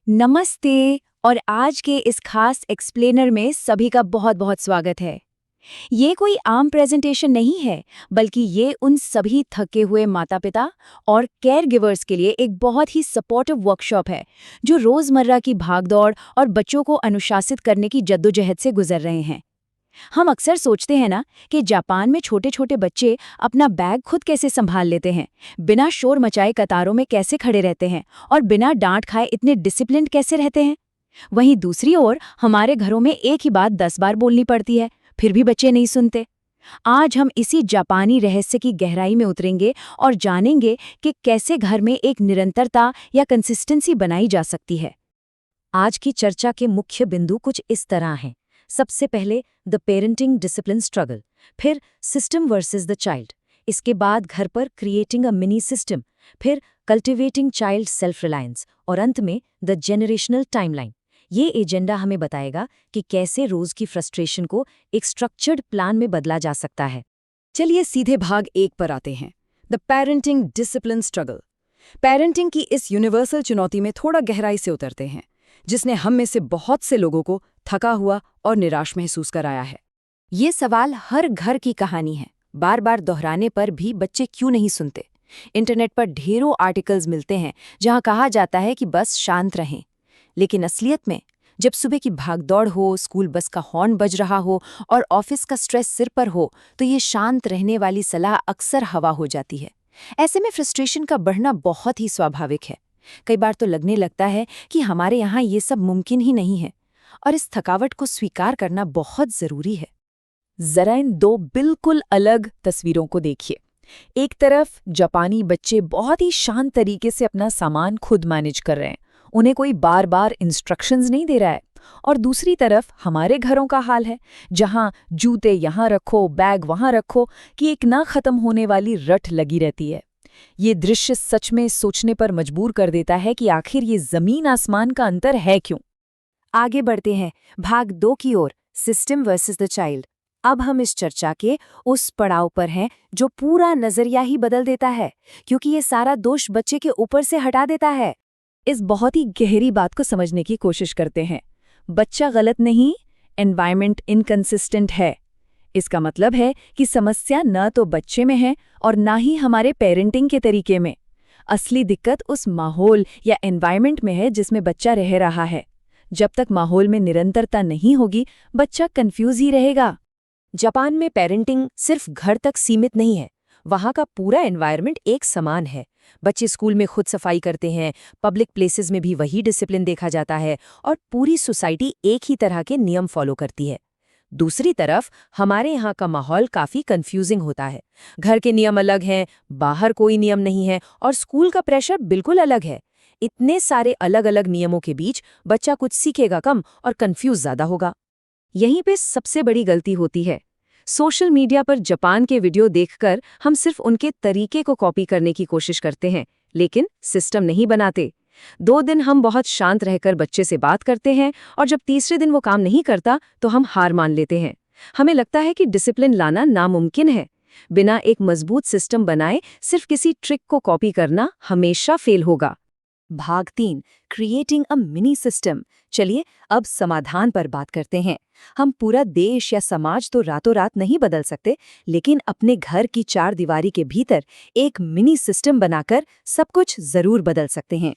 नमस्ते। और आज के इस खास एक्सप्लेनर में सभी का बहुत बहुत स्वागत है। ये कोई आम प्रेजेंटेशन नहीं है, बल्कि ये उन सभी थके हुए माता पिता और केयर गिवर्स के लिए एक बहुत ही सपोर्टिव वर्कशॉप है, जो रोजमर्रा की भागदौड़ और बच्चों को अनुशासित करने की जद्दोजहद से गुजर रहे हैं। हम अक्सर सोचते हैं ना कि जापान में छोटे छोटे बच्चे अपना बैग खुद कैसे संभाल लेते हैं, बिना शोर मचाए कतारों में कैसे खड़े रहते हैं और बिना डांट खाए इतने डिसिप्लिन्ड कैसे रहते हैं। वहीं दूसरी ओर हमारे घरों में एक ही बात 10 बार बोलनी पड़ती है, फिर भी बच्चे नहीं सुनते। आज हम इसी जापानी रहस्य की गहराई में उतरेंगे और जानेंगे कि कैसे घर में एक निरंतरता या कंसिस्टेंसी बनाई जा सकती है। आज की चर्चा के मुख्य बिंदु कुछ इस तरह हैं। सबसे पहले द पेरेंटिंग डिसिप्लिन स्ट्रगल, फिर सिस्टम वर्सेस द चाइल्ड, इसके बाद घर पर क्रिएटिंग अ मिनी सिस्टम, फिर कल्टिवेटिंग चाइल्ड सेल्फ रिलायंस और अंत में द जेनरेशनल टाइमलाइन। ये एजेंडा हमें बताएगा कि कैसे रोज की फ्रस्ट्रेशन को एक स्ट्रक्चर्ड प्लान में बदला जा सकता है। चलिए सीधे भाग 1 पर आते हैं, the parenting discipline struggle. Parenting की इस यूनिवर्सल चुनौती में थोड़ा गहराई से उतरते हैं, जिसने हम में से बहुत से लोगों को थका हुआ और निराश महसूस कराया है। ये सवाल हर घर की कहानी है। बार बार दोहराने पर भी बच्चे क्यों नहीं सुनते? इंटरनेट पर ढेरों आर्टिकल्स मिलते हैं जहां कहा जाता है कि बस शांत रहें, लेकिन असलियत में जब सुबह की भागदौड़ हो, स्कूल बस का हॉर्न बज रहा हो और ऑफिस का स्ट्रेस सिर पर हो, तो ये शांत रहने वाली सलाह अक्सर हवा हो जाती है। ऐसे में फ्रस्ट्रेशन का बढ़ना बहुत ही स्वाभाविक है। कई बार तो लगने लगता है कि हमारे यहाँ ये सब मुमकिन ही नहीं है, और इस थकावट को स्वीकार करना बहुत जरूरी है। जरा इन दो बिल्कुल अलग तस्वीरों को देखिए। एक तरफ जापानी बच्चे बहुत ही शांत तरीके से अपना सामान खुद मैनेज कर रहे हैं, उन्हें कोई बार बार इंस्ट्रक्शंस नहीं दे रहा है। और दूसरी तरफ हमारे घरों का हाल है, जहां जूते यहाँ रखो, बैग वहां रखो कि एक ना खत्म होने वाली रट लगी रहती है। ये दृश्य सच में सोचने पर मजबूर कर देता है कि आखिर ये जमीन आसमान का अंतर है क्यों। आगे बढ़ते हैं भाग 2 की ओर, सिस्टम वर्सेस द चाइल्ड। अब हम इस चर्चा के उस पड़ाव पर हैं जो पूरा नजरिया ही बदल देता है, क्योंकि ये सारा दोष बच्चे के ऊपर से हटा देता है। इस बहुत ही गहरी बात को समझने की कोशिश करते हैं। बच्चा गलत नहीं, एनवायरनमेंट इनकंसिस्टेंट है। इसका मतलब है कि समस्या न तो बच्चे में है और ना ही हमारे पेरेंटिंग के तरीके में। असली दिक्कत उस माहौल या एनवायरनमेंट में है जिसमें बच्चा रह रहा है। जब तक माहौल में निरंतरता नहीं होगी, बच्चा कंफ्यूज ही रहेगा। जापान में पेरेंटिंग सिर्फ घर तक सीमित नहीं है, वहाँ का पूरा एनवायरनमेंट एक समान है। बच्चे स्कूल में खुद सफाई करते हैं, पब्लिक प्लेसेस में भी वही डिसिप्लिन देखा जाता है और पूरी सोसाइटी एक ही तरह के नियम फॉलो करती है। दूसरी तरफ हमारे यहाँ का माहौल काफी कंफ्यूजिंग होता है। घर के नियम अलग हैं, बाहर कोई नियम नहीं है और स्कूल का प्रेशर बिल्कुल अलग है। इतने सारे अलग अलग नियमों के बीच बच्चा कुछ सीखेगा कम और कंफ्यूज ज्यादा होगा। यहीं पे सबसे बड़ी गलती होती है। सोशल मीडिया पर जापान के वीडियो देखकर हम सिर्फ उनके तरीके को कॉपी करने की कोशिश करते हैं, लेकिन सिस्टम नहीं बनाते। 2 दिन हम बहुत शांत रहकर बच्चे से बात करते हैं और जब तीसरे दिन वो काम नहीं करता तो हम हार मान लेते हैं। हमें लगता है कि डिसिप्लिन लाना नामुमकिन है। बिना एक मजबूत सिस्टम बनाए सिर्फ किसी ट्रिक को कॉपी करना हमेशा फेल होगा। भाग 3, क्रिएटिंग अ मिनी सिस्टम। चलिए अब समाधान पर बात करते हैं। हम पूरा देश या समाज तो रातों रात नहीं बदल सकते, लेकिन अपने घर की 4 दीवारी के भीतर एक मिनी सिस्टम बनाकर सब कुछ जरूर बदल सकते हैं।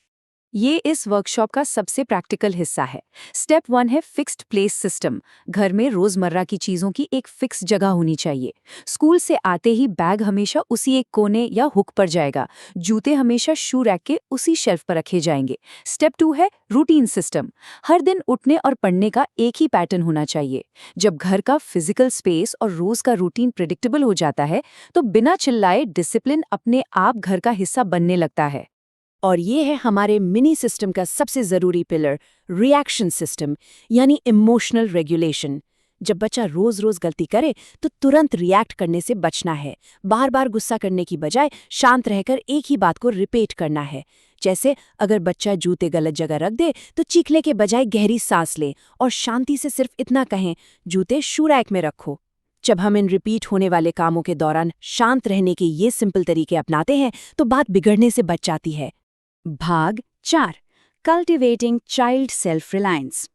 ये इस वर्कशॉप का सबसे प्रैक्टिकल हिस्सा है। स्टेप 1 है फिक्स्ड प्लेस सिस्टम। घर में रोजमर्रा की चीजों की एक फिक्स जगह होनी चाहिए। स्कूल से आते ही बैग हमेशा उसी एक कोने या हुक पर जाएगा, जूते हमेशा शू रैक के उसी शेल्फ पर रखे जाएंगे। स्टेप 2 है रूटीन सिस्टम। हर दिन उठने और पढ़ने का एक ही पैटर्न होना चाहिए। जब घर का फिजिकल स्पेस और रोज का रूटीन प्रिडिक्टेबल हो जाता है, तो बिना चिल्लाए डिसिप्लिन अपने आप घर का हिस्सा बनने लगता है। और ये है हमारे मिनी सिस्टम का सबसे ज़रूरी पिलर, रिएक्शन सिस्टम, यानी इमोशनल रेगुलेशन। जब बच्चा रोज रोज गलती करे तो तुरंत रिएक्ट करने से बचना है। बार बार गुस्सा करने की बजाय शांत रहकर एक ही बात को रिपीट करना है। जैसे अगर बच्चा जूते गलत जगह रख दे तो चीखने के बजाय गहरी सांस ले और शांति से सिर्फ इतना कहें, जूते शू रैक में रखो। जब हम इन रिपीट होने वाले कामों के दौरान शांत रहने के ये सिंपल तरीके अपनाते हैं तो बात बिगड़ने से बच जाती है। भाग 4, कल्टिवेटिंग चाइल्ड सेल्फ रिलायंस।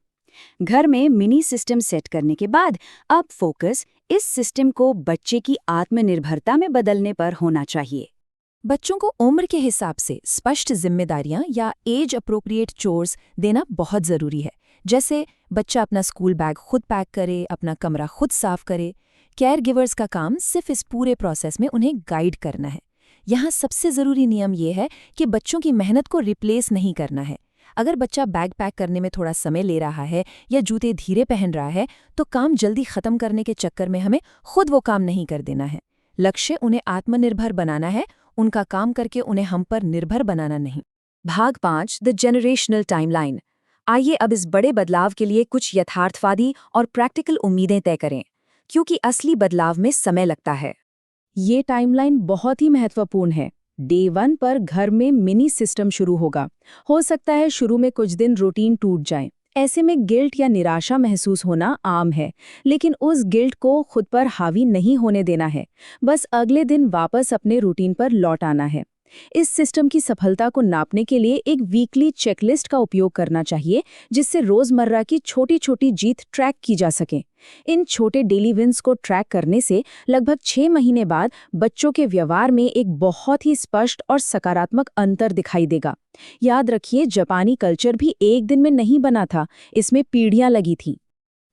घर में मिनी सिस्टम सेट करने के बाद अब फोकस इस सिस्टम को बच्चे की आत्मनिर्भरता में बदलने पर होना चाहिए। बच्चों को उम्र के हिसाब से स्पष्ट जिम्मेदारियां या एज अप्रोप्रिएट चोर्स देना बहुत ज़रूरी है। जैसे बच्चा अपना स्कूल बैग खुद पैक करे, अपना कमरा खुद साफ करे। केयर गिवर्स का काम सिर्फ इस पूरे प्रोसेस में उन्हें गाइड करना है। यहाँ सबसे ज़रूरी नियम ये है कि बच्चों की मेहनत को रिप्लेस नहीं करना है। अगर बच्चा बैग पैक करने में थोड़ा समय ले रहा है या जूते धीरे पहन रहा है, तो काम जल्दी ख़त्म करने के चक्कर में हमें खुद वो काम नहीं कर देना है। लक्ष्य उन्हें आत्मनिर्भर बनाना है, उनका काम करके उन्हें हम पर निर्भर बनाना नहीं। भाग 5 द जनरेशनल टाइमलाइन। आइए अब इस बड़े बदलाव के लिए कुछ यथार्थवादी और प्रैक्टिकल उम्मीदें तय करें, क्योंकि असली बदलाव में समय लगता है। ये टाइमलाइन बहुत ही महत्वपूर्ण है। डे 1 पर घर में मिनी सिस्टम शुरू होगा। हो सकता है शुरू में कुछ दिन रूटीन टूट जाए। ऐसे में गिल्ट या निराशा महसूस होना आम है, लेकिन उस गिल्ट को खुद पर हावी नहीं होने देना है। बस अगले दिन वापस अपने रूटीन पर लौट आना है। इस सिस्टम की सफलता को नापने के लिए एक वीकली चेकलिस्ट का उपयोग करना चाहिए, जिससे रोजमर्रा की छोटी छोटी जीत ट्रैक की जा सके। इन छोटे डेली विन्स को ट्रैक करने से लगभग 6 महीने बाद बच्चों के व्यवहार में एक बहुत ही स्पष्ट और सकारात्मक अंतर दिखाई देगा। याद रखिए, जापानी कल्चर भी एक दिन में नहीं बना था, इसमें पीढ़ियां लगी थीं।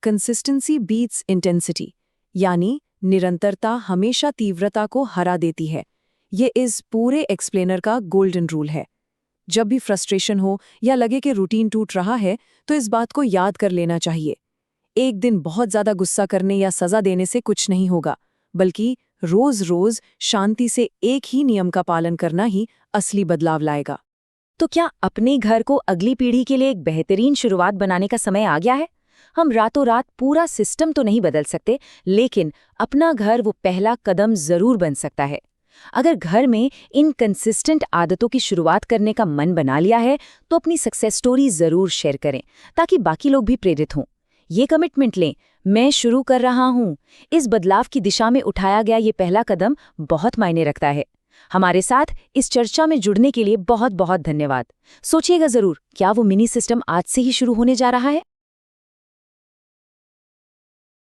कंसिस्टेंसी बीट्स इंटेंसिटी, यानी निरंतरता हमेशा तीव्रता को हरा देती है। ये इस पूरे एक्सप्लेनर का गोल्डन रूल है। जब भी फ्रस्ट्रेशन हो या लगे कि रूटीन टूट रहा है, तो इस बात को याद कर लेना चाहिए। एक दिन बहुत ज़्यादा गुस्सा करने या सज़ा देने से कुछ नहीं होगा, बल्कि रोज़-रोज़ शांति से एक ही नियम का पालन करना ही असली बदलाव लाएगा। तो क्या अपने घर को अगली पीढ़ी के लिए एक बेहतरीन शुरुआत बनाने का समय आ गया है? हम रातों रात पूरा सिस्टम तो नहीं बदल सकते, लेकिन अपना घर वो पहला कदम ज़रूर बन सकता है। अगर घर में इन कंसिस्टेंट आदतों की शुरुआत करने का मन बना लिया है, तो अपनी सक्सेस स्टोरी ज़रूर शेयर करें, ताकि बाकी लोग भी प्रेरित हों। ये कमिटमेंट लें, मैं शुरू कर रहा हूँ। इस बदलाव की दिशा में उठाया गया ये पहला कदम बहुत मायने रखता है। हमारे साथ इस चर्चा में जुड़ने के लिए बहुत बहुत धन्यवाद। सोचिएगा ज़रूर, क्या वो मिनी सिस्टम आज से ही शुरू होने जा रहा है?